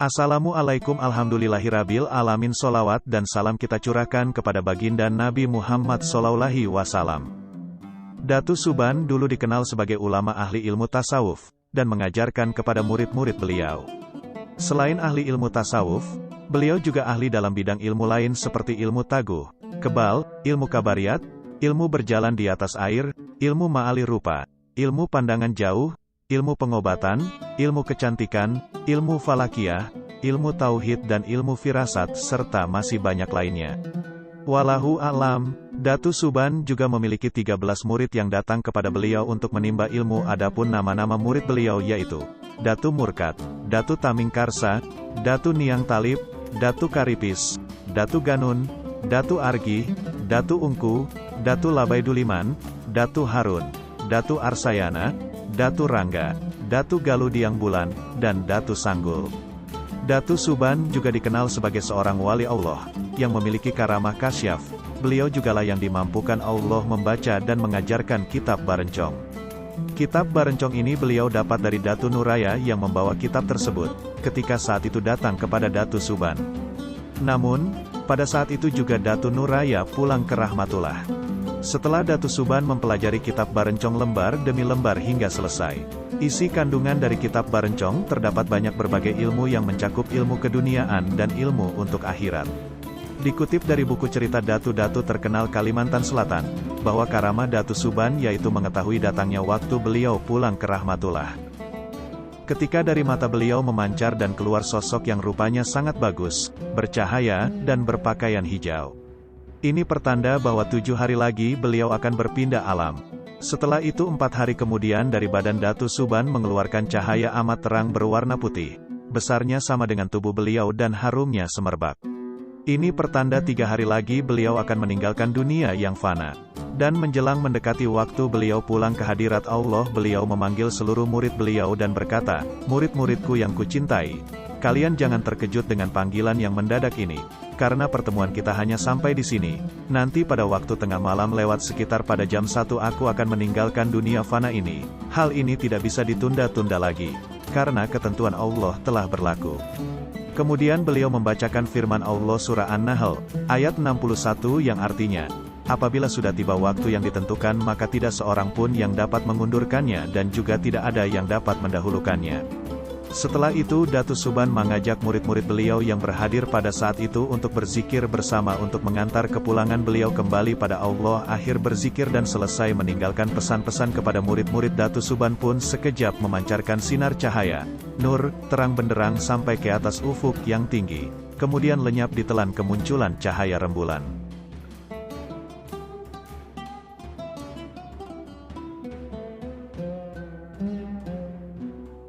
Assalamualaikum alhamdulillahirabbil alamin. Sholawat dan salam kita curahkan kepada baginda Nabi Muhammad SAW. Datu Suban dulu dikenal sebagai ulama ahli ilmu tasawuf, dan mengajarkan kepada murid-murid beliau. Selain ahli ilmu tasawuf, beliau juga ahli dalam bidang ilmu lain seperti ilmu taguh, kebal, ilmu kabariyat, ilmu berjalan di atas air, ilmu ma'ali rupa, ilmu pandangan jauh, ilmu pengobatan, ilmu kecantikan, ilmu falakiyah, ilmu tauhid dan ilmu firasat, serta masih banyak lainnya. Wallahu a'lam. Datu Suban juga memiliki 13 murid yang datang kepada beliau untuk menimba ilmu. Adapun nama-nama murid beliau yaitu Datu Murkat, Datu Taming Karsa, Datu Niang Talib, Datu Karipis, Datu Ganun, Datu Argi, Datu Ungku, Datu Labaiduliman, Datu Harun, Datu Arsayana, Datu Rangga, Datu Galudiang Bulan, dan Datu Sanggul. Datu Suban juga dikenal sebagai seorang wali Allah, yang memiliki karamah kasyaf. Beliau jugalah yang dimampukan Allah membaca dan mengajarkan kitab Barencong. Kitab Barencong ini beliau dapat dari Datu Nuraya yang membawa kitab tersebut, ketika saat itu datang kepada Datu Suban. Namun, pada saat itu juga Datu Nuraya pulang ke rahmatullah. Setelah Datu Suban mempelajari kitab Barencong lembar demi lembar hingga selesai, isi kandungan dari kitab Barencong terdapat banyak berbagai ilmu yang mencakup ilmu keduniaan dan ilmu untuk akhirat. Dikutip dari buku cerita Datu-Datu terkenal Kalimantan Selatan, bahwa karamah Datu Suban yaitu mengetahui datangnya waktu beliau pulang ke rahmatullah. Ketika dari mata beliau memancar dan keluar sosok yang rupanya sangat bagus, bercahaya, dan berpakaian hijau. Ini pertanda bahwa 7 hari lagi beliau akan berpindah alam. Setelah itu 4 hari kemudian dari badan Datu Suban mengeluarkan cahaya amat terang berwarna putih. Besarnya sama dengan tubuh beliau dan harumnya semerbak. Ini pertanda 3 hari lagi beliau akan meninggalkan dunia yang fana. Dan menjelang mendekati waktu beliau pulang ke hadirat Allah, beliau memanggil seluruh murid beliau dan berkata, "Murid-muridku yang kucintai, kalian jangan terkejut dengan panggilan yang mendadak ini, karena pertemuan kita hanya sampai di sini. Nanti pada waktu tengah malam lewat sekitar pada jam 1 aku akan meninggalkan dunia fana ini. Hal ini tidak bisa ditunda-tunda lagi, karena ketentuan Allah telah berlaku." Kemudian beliau membacakan firman Allah surah An-Nahl, ayat 61 yang artinya, "Apabila sudah tiba waktu yang ditentukan maka tidak seorang pun yang dapat mengundurkannya dan juga tidak ada yang dapat mendahulukannya." Setelah itu Datu Suban mengajak murid-murid beliau yang berhadir pada saat itu untuk berzikir bersama untuk mengantar kepulangan beliau kembali pada Allah. Akhir berzikir dan selesai meninggalkan pesan-pesan kepada murid-murid, Datu Suban pun sekejap memancarkan sinar cahaya, nur, terang benderang sampai ke atas ufuk yang tinggi, kemudian lenyap ditelan kemunculan cahaya rembulan.